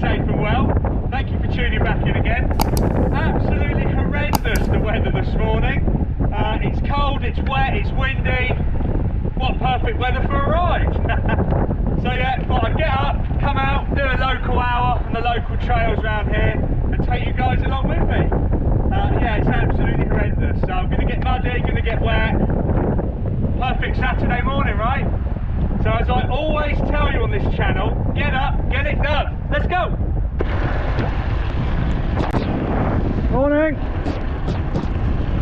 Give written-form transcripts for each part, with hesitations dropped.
safe and well. Thank you for tuning back in again. Absolutely horrendous the weather this morning. It's cold, it's wet, it's windy. What perfect weather for a ride. So yeah, thought I'd get up, come out, do a local hour on the local trails around here and take you guys along with me. Yeah, it's absolutely horrendous. So I'm going to get muddy, going to get wet. Perfect Saturday morning, right? So as I always tell you on this channel, get up, get it done. Let's go. Morning.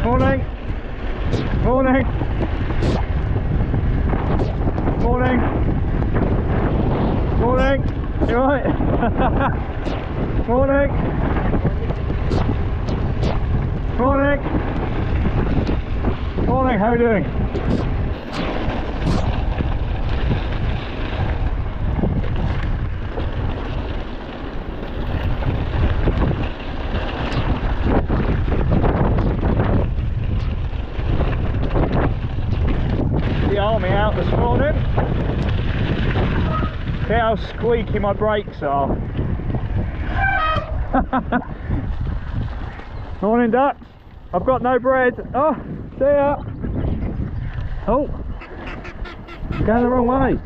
Morning. Morning. Morning. Morning. You alright? Morning. Morning. Morning, how are you doing? The army out this morning. See how squeaky my brakes are. Morning, duck. I've got no bread. Oh, see ya. Oh, going the wrong way.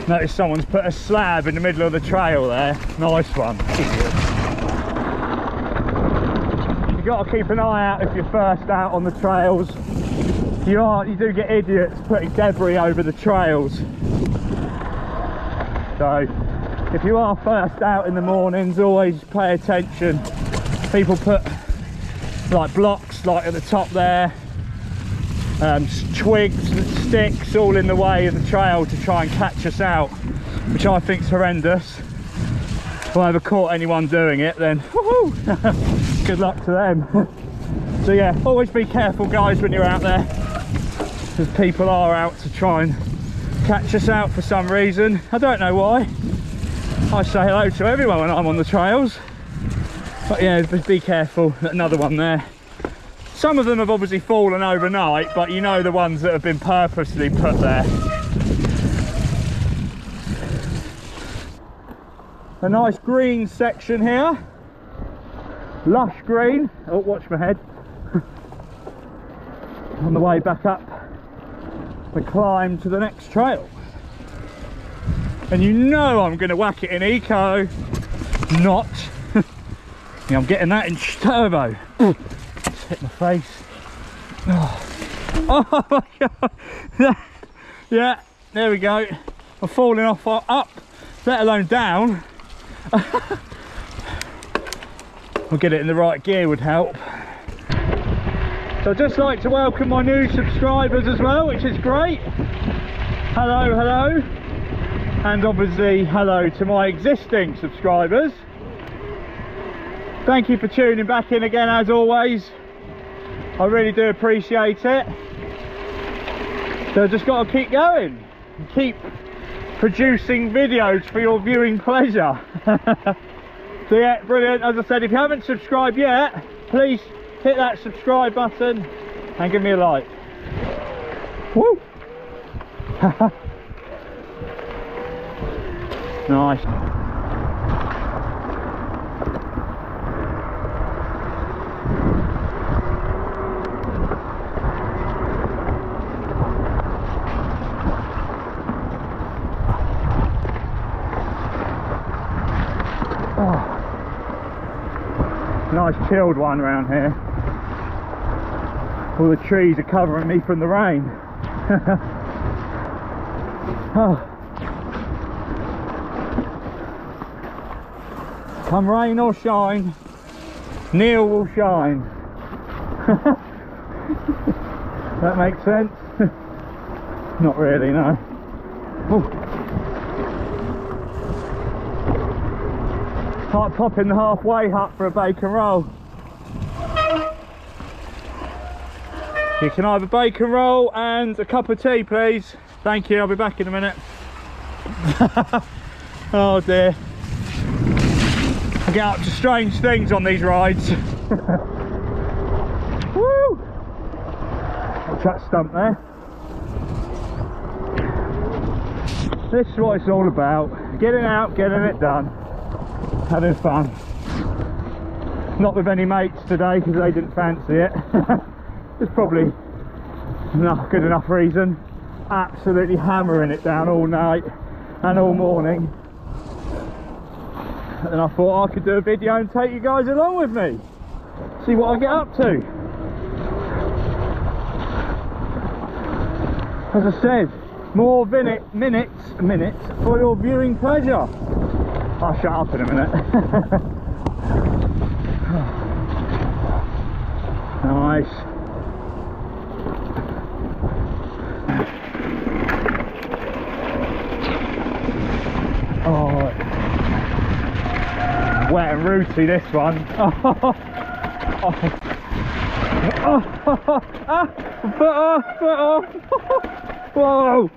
Notice someone's put a slab in the middle of the trail there. Nice one. Idiot. You've got to keep an eye out if you're first out on the trails. You do get idiots putting debris over the trails. So if you are first out in the mornings, always pay attention. People put like blocks like at the top there, twigs and sticks all in the way of the trail to try and catch us out, which I think is horrendous. If I ever caught anyone doing it, then woohoo, good luck to them. So yeah, always be careful guys when you're out there, because people are out to try and catch us out for some reason. I don't know why. I say hello to everyone when I'm on the trails, but yeah, be careful. Another one there. Some of them have obviously fallen overnight, but you know the ones that have been purposely put there. A nice green section here. Lush green. Oh, watch my head. On the way back up the climb to the next trail. And you know I'm going to whack it in eco. Not. Yeah, I'm getting that in turbo. Hit my face. Oh my god. Yeah, there we go. I'm falling off up, let alone down. I'll get it in the right gear would help. So I'd just like to welcome my new subscribers as well, which is great. Hello, hello. And obviously hello to my existing subscribers. Thank you for tuning back in again as always. I really do appreciate it. So I've just got to keep going and keep producing videos for your viewing pleasure. So yeah, brilliant. As I said, if you haven't subscribed yet, please hit that subscribe button and give me a like. Woo! Nice. Nice chilled one around here. All the trees are covering me from the rain. Oh. Come rain or shine, Neil will shine. That makes sense? Not really, no. Ooh. Like popping the halfway hut for a bacon roll. You can have a bacon roll and a cup of tea, please. Thank you, I'll be back in a minute. Oh dear. I get up to strange things on these rides. that stump there. This is what it's all about. Getting out, getting it done, having fun. Not with any mates today because they didn't fancy it. It's probably not good enough reason. Absolutely hammering it down all night and all morning. And I thought I could do a video and take you guys along with me. See what I get up to. As I said, more minutes for your viewing pleasure. I'll shut up in a minute. Nice. Oh, wet and rooty this one. Foot off. Whoa,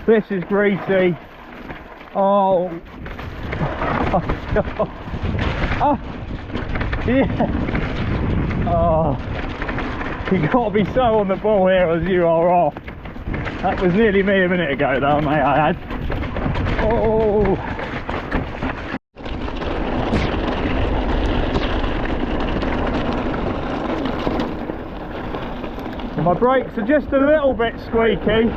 this is greasy. Oh, yeah. Oh, you got to be so on the ball here as you are off. That was nearly me a minute ago though, mate, I had. Oh. My brakes are just a little bit squeaky.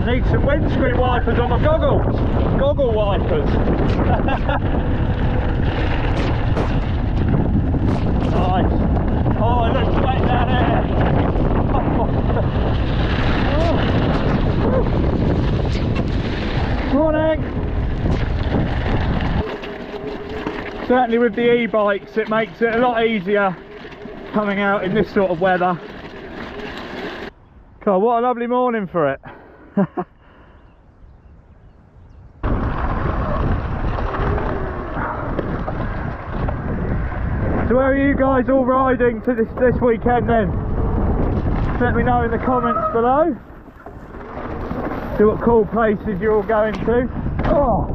Need some windscreen wipers on my goggles. Goggle wipers. Nice. Oh, it looks wet down there. Morning. Certainly with the e-bikes it makes it a lot easier coming out in this sort of weather. God, what a lovely morning for it. So where are you guys all riding to this weekend then? Let me know in the comments below. See what cool places you're all going to. Oh,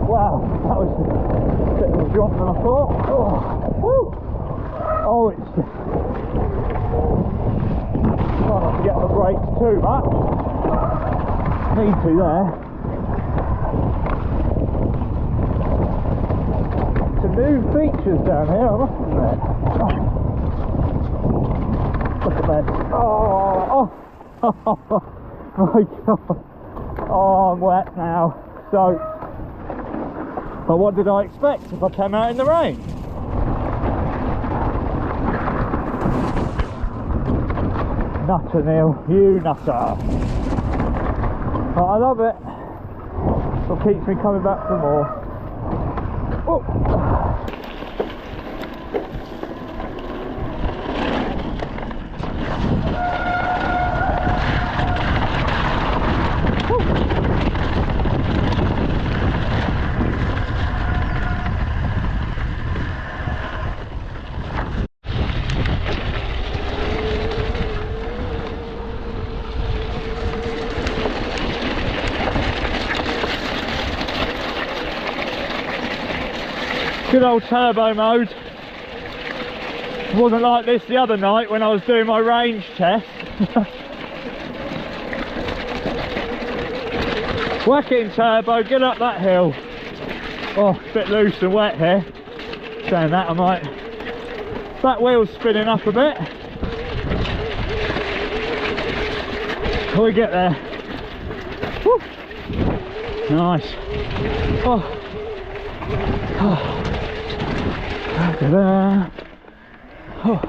wow, that was a bit of a drop than I thought. Oh, woo. Oh, it's try not to get the brakes too much. Need to there. Some new features down here, I must admit. Oh. Look at that. Oh, my God. Oh, I'm wet now. So, but what did I expect if I came out in the rain? Nutter, Neil, you nutter. But I love it. It keeps me coming back for more. Oh. Good old turbo mode. It wasn't like this the other night when I was doing my range test. Whack it in turbo, get up that hill. Oh, a bit loose and wet here. Saying that, I might. That wheel's spinning up a bit. Till we get there. Woo. Nice. Oh. Oh. Ta-da. Oh.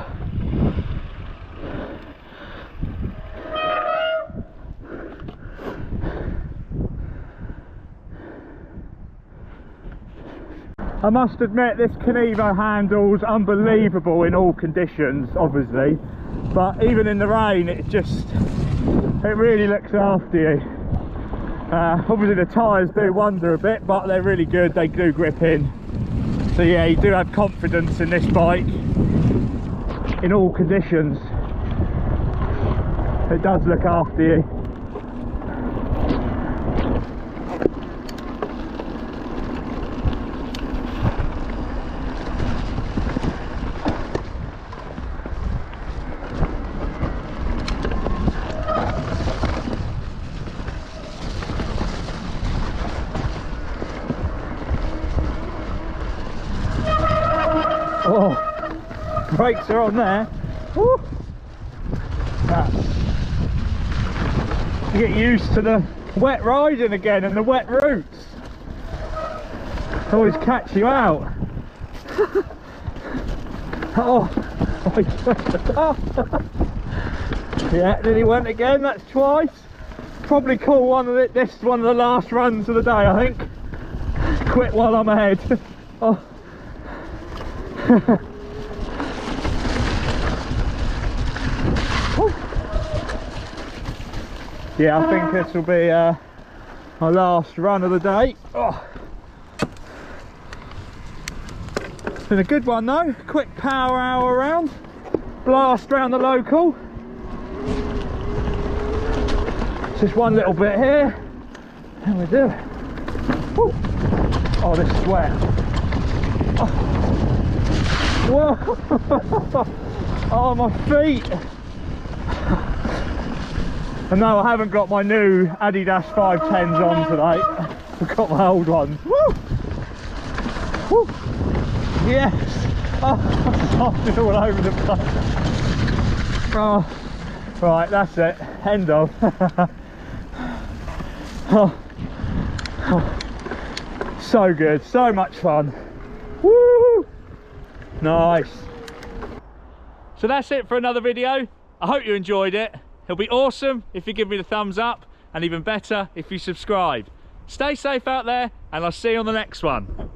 I must admit this Kenevo handles unbelievable in all conditions, obviously. but even in the rain it really looks after you. Obviously the tyres do wander a bit, but they're really good, they do grip in. So yeah, you do have confidence in this bike in all conditions. It does look after you. Oh, brakes are on there. Woo. You get used to the wet riding again and the wet routes. Always catch you out. Oh my God. Yeah, then he went again. That's twice. Probably call this one of the last runs of the day, I think. Quit while I'm ahead. Oh. Yeah, I think this will be my last run of the day. Oh. It's been a good one though. Quick power hour round. Blast round the local. Just one little bit here. And we do it. Woo. Oh, this is wet. Oh. Whoa. Oh, my feet. And no, I haven't got my new Adidas 510s on today. I've got my old ones. Woo! Woo! Yes! Oh, I'm all over the place. Oh, right, that's it. End of. Oh. Oh. So good, so much fun. Woo! Nice. So that's it for another video. I hope you enjoyed it. It'll be awesome if you give me the thumbs up, and even better if you subscribe. Stay safe out there, and I'll see you on the next one.